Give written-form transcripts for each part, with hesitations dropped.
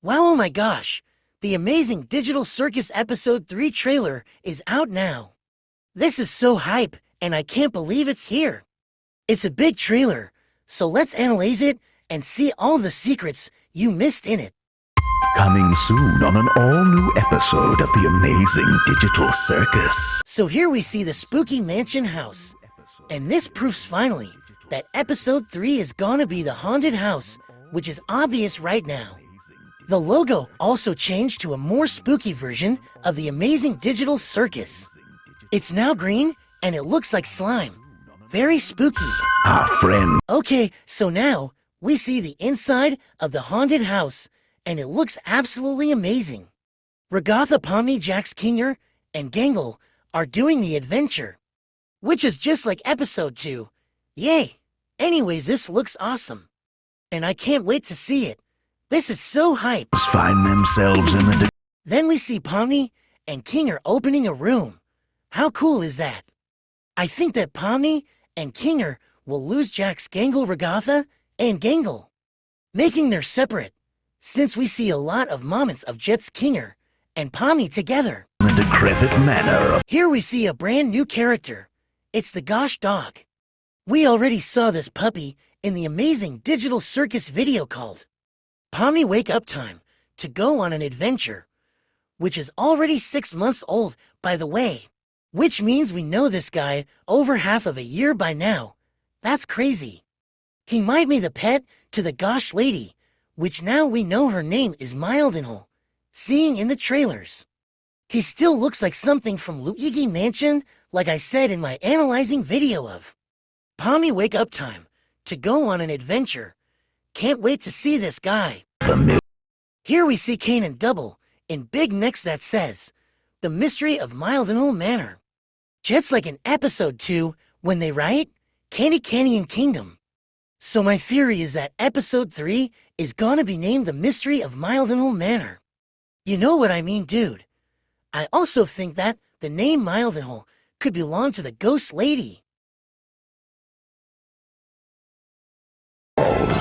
Wow, oh my gosh! The amazing Digital Circus Episode 3 trailer is out now. This is so hype, and I can't believe it's here. It's a big trailer, so let's analyze it and see all the secrets you missed in it. Coming soon on an all-new episode of the amazing Digital Circus. So here we see the spooky mansion house, and this proves finally that Episode 3 is gonna be the haunted house, which is obvious right now. The logo also changed to a more spooky version of the amazing Digital Circus. It's now green, and it looks like slime. Very spooky. Our friend. Okay, so now we see the inside of the haunted house, and it looks absolutely amazing. Ragatha, Pomni, Jax, Kinger, and Gangle are doing the adventure, which is just like Episode 2. Yay! Anyways, this looks awesome, and I can't wait to see it. This is so hype. Find themselves in the... Then we see Pomni and Kinger opening a room. How cool is that? I think that Pomni and Kinger will lose Jax, Gangle, Ragatha, and Gangle, making them separate, since we see a lot of moments of Jax, Kinger, and Pomni together. The decrepit manner of... Here we see a brand new character. It's the Gosh dog. We already saw this puppy in the amazing Digital Circus video called Pomni Wake Up Time to go on an adventure, which is already 6 months old, by the way, which means we know this guy over half of a year by now. That's crazy. He might be the pet to the Gosh lady, which now we know her name is Mildenhall, seeing in the trailers. He still looks like something from Luigi Mansion, like I said in my analyzing video of Pomni Wake Up Time to go on an adventure. Can't wait to see this guy. Here we see Caine and Double in big next that says, The Mystery of Mildenhall Manor. Just like in Episode 2 when they write, Candy Canyon Kingdom. So my theory is that Episode 3 is gonna be named The Mystery of Mildenhall Manor. You know what I mean, dude. I also think that the name Mildenhall could belong to the ghost lady.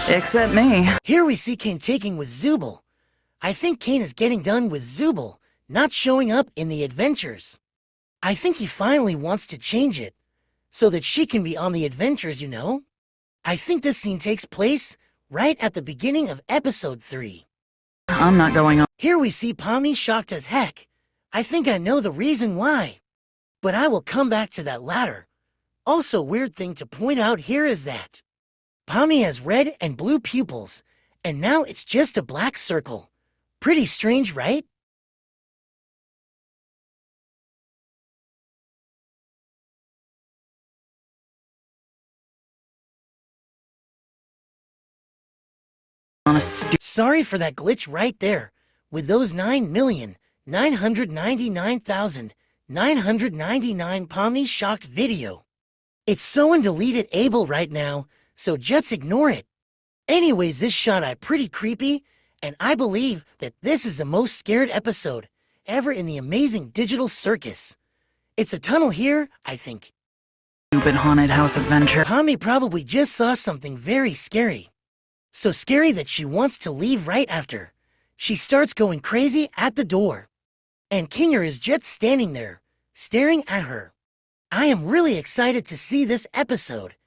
Except me. Here we see Caine taking with Zubal. I think Caine is getting done with Zubal not showing up in the adventures. I think he finally wants to change it so that she can be on the adventures, you know? I think this scene takes place right at the beginning of Episode 3. I'm not going on. Here we see Pomni shocked as heck. I think I know the reason why, but I will come back to that later. Also, weird thing to point out here is that Pomni has red and blue pupils, and now it's just a black circle. Pretty strange, right? Sorry for that glitch right there, with those 9,999,999 Pomni shocked video. It's so undeleted able right now, so just ignore it. Anyways, this shot I pretty creepy, and I believe that this is the most scared episode ever in the amazing Digital Circus. It's a tunnel here, I think. Stupid haunted house adventure. Pomni probably just saw something very scary. So scary that she wants to leave right after. She starts going crazy at the door. And Kinger is just standing there, staring at her. I am really excited to see this episode,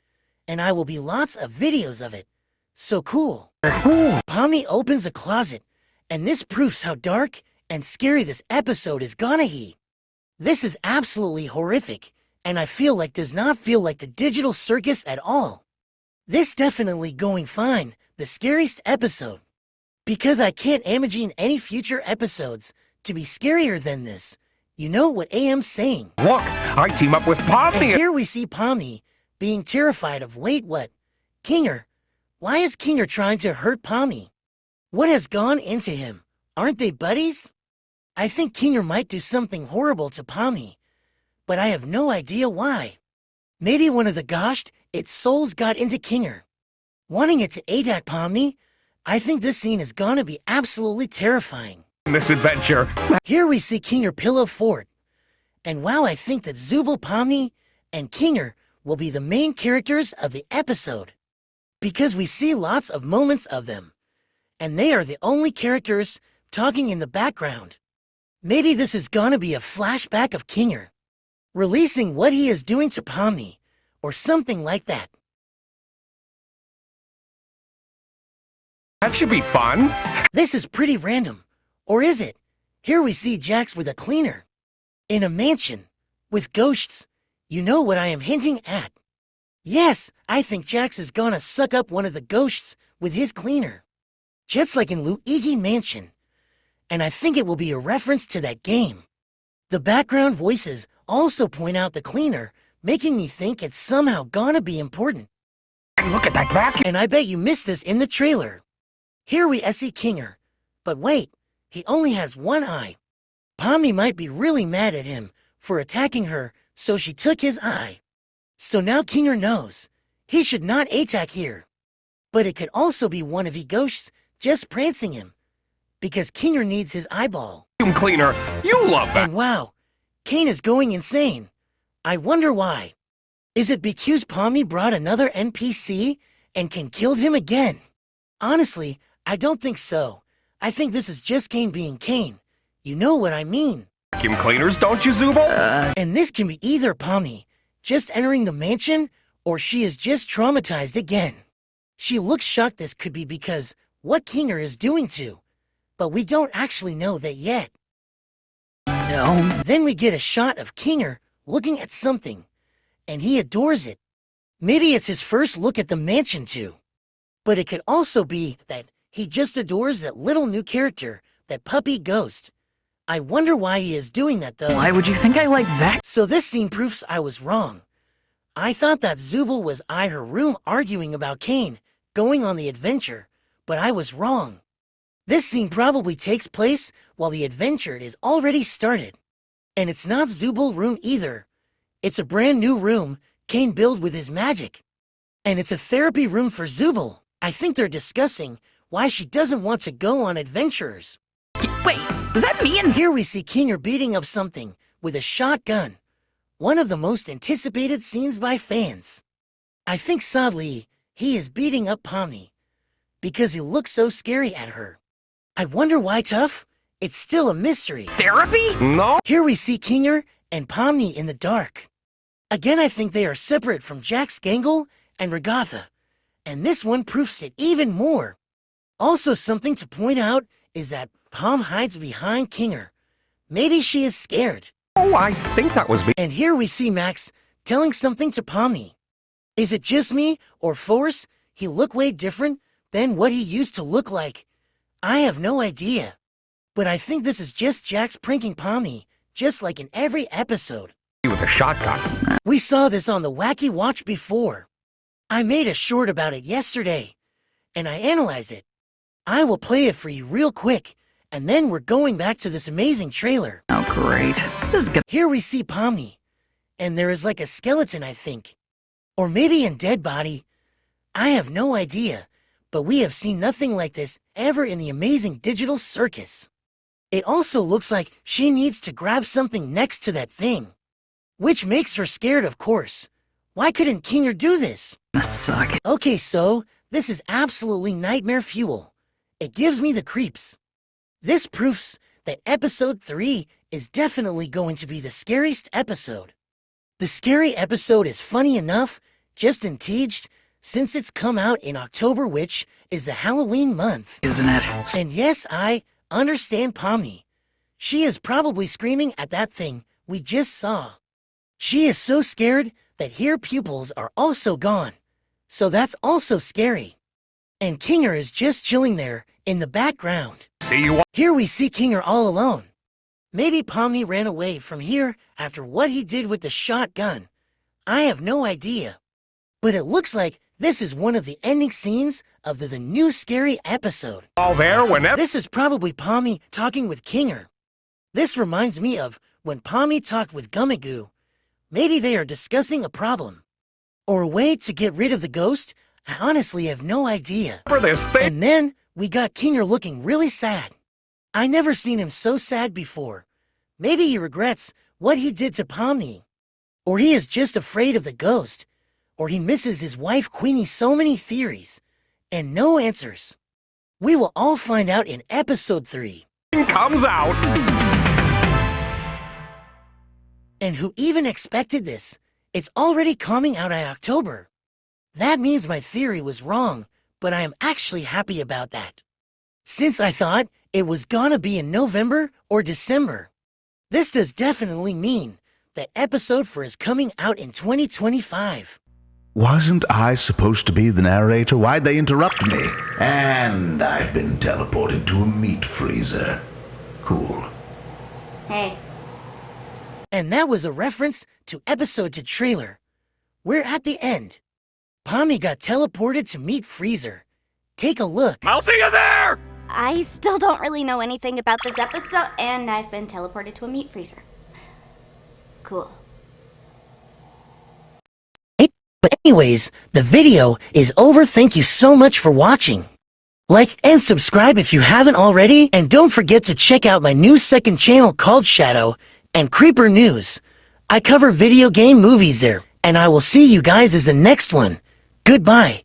and I will be lots of videos of it. So cool. Pomni opens a closet, and this proves how dark and scary this episode is gonna be. This is absolutely horrific, and I feel like does not feel like the Digital Circus at all. This definitely going fine, the scariest episode. Because I can't imagine any future episodes to be scarier than this. You know what I'm saying? Look, I team up with Pomni. And here we see Pomni being terrified of wait what? Kinger. Why is Kinger trying to hurt Pomni? What has gone into him? Aren't they buddies? I think Kinger might do something horrible to Pomni, but I have no idea why. Maybe one of the Goshed, its souls got into Kinger, wanting it to aid at Pomni. I think this scene is gonna be absolutely terrifying. This adventure. Here we see Kinger Pillow Fort, and wow, I think that Zubal, Pomni, and Kinger will be the main characters of the episode, because we see lots of moments of them, and they are the only characters talking in the background. Maybe this is gonna be a flashback of Kinger, releasing what he is doing to Pomni, or something like that. That should be fun. This is pretty random, or is it? Here we see Jax with a cleaner. In a mansion, with ghosts. You know what I am hinting at. Yes, I think Jax is gonna suck up one of the ghosts with his cleaner. Just like in Luigi Mansion. And I think it will be a reference to that game. The background voices also point out the cleaner, making me think it's somehow gonna be important. Look at that vacuum. And I bet you missed this in the trailer. Here we see Kinger. But wait, he only has one eye. Pomni might be really mad at him for attacking her, so she took his eye. So now Kinger knows he should not attack here. But it could also be one of the ghosts just prancing him, because Kinger needs his eyeball. Vacuum cleaner. You love that. And wow, Caine is going insane. I wonder why. Is it because Pomni brought another NPC and can kill him again? Honestly, I don't think so. I think this is just Caine being Caine. You know what I mean. Vacuum cleaners, don't you, Zubal? And this can be either Pomni just entering the mansion, or she is just traumatized again. She looks shocked. This could be because what Kinger is doing to, but we don't actually know that yet. No. Then we get a shot of Kinger looking at something, and he adores it. Maybe it's his first look at the mansion too. But it could also be that he just adores that little new character, that puppy ghost. I wonder why he is doing that though. Why would you think I like that? So this scene proves I was wrong. I thought that Zubal was in her room arguing about Caine going on the adventure, but I was wrong. This scene probably takes place while the adventure is already started. And it's not Zubal's room either. It's a brand new room Caine built with his magic. And it's a therapy room for Zubal. I think they're discussing why she doesn't want to go on adventures. Wait, was that me and... Here we see Kinger beating up something with a shotgun. One of the most anticipated scenes by fans. I think sadly, he is beating up Pomni because he looks so scary at her. I wonder why, Tough? It's still a mystery. Therapy? No. Here we see Kinger and Pomni in the dark. Again, I think they are separate from Jax Gangle and Regatha, and this one proves it even more. Also, something to point out is that Pom hides behind Kinger. Maybe she is scared. Oh, I think that was me. And here we see Max telling something to Pomni. Is it just me, or Force? He look way different than what he used to look like. I have no idea. But I think this is just Jax pranking Pomni, just like in every episode. With a shotgun. We saw this on the Wacky Watch before. I made a short about it yesterday, and I analyzed it. I will play it for you real quick, and then we're going back to this amazing trailer. Oh, great. This is good. Here we see Pomni, and there is like a skeleton, I think. Or maybe a dead body. I have no idea, but we have seen nothing like this ever in the amazing digital circus. It also looks like she needs to grab something next to that thing, which makes her scared, of course. Why couldn't Kinger do this? Suck. Okay, so this is absolutely nightmare fuel. It gives me the creeps. This proves that episode 3 is definitely going to be the scariest episode. The scary episode is funny enough, just unteased, since it's come out in October, which is the Halloween month. Isn't it? And yes, I understand Pomni. She is probably screaming at that thing we just saw. She is so scared that her pupils are also gone. So that's also scary. And Kinger is just chilling there in the background. See you. Here we see Kinger all alone. Maybe Pomni ran away from here after what he did with the shotgun. I have no idea. But it looks like this is one of the ending scenes of the new scary episode. All there whenever. This is probably Pomni talking with Kinger. This reminds me of when Pomni talked with Gummigoo. Maybe they are discussing a problem. Or a way to get rid of the ghost. I honestly have no idea. For this thing. And then we got Kinger looking really sad. I never seen him so sad before. Maybe he regrets what he did to Pomni. Or he is just afraid of the ghost. Or he misses his wife Queenie. So many theories. And no answers. We will all find out in episode 3. Comes out. And who even expected this? It's already coming out in October. That means my theory was wrong, but I am actually happy about that. Since I thought it was gonna be in November or December. This does definitely mean that episode 4 is coming out in 2025. Wasn't I supposed to be the narrator? Why'd they interrupt me? And I've been teleported to a meat freezer. Cool. Hey. And that was a reference to episode 2 trailer. We're at the end. Pommy got teleported to meat freezer. Take a look. I'll see you there! I still don't really know anything about this episode, and I've been teleported to a meat freezer. Cool. But anyways, the video is over. Thank you so much for watching. Like and subscribe if you haven't already, and don't forget to check out my new second channel called Shadow and Creeper News. I cover video game movies there, and I will see you guys as the next one. Goodbye.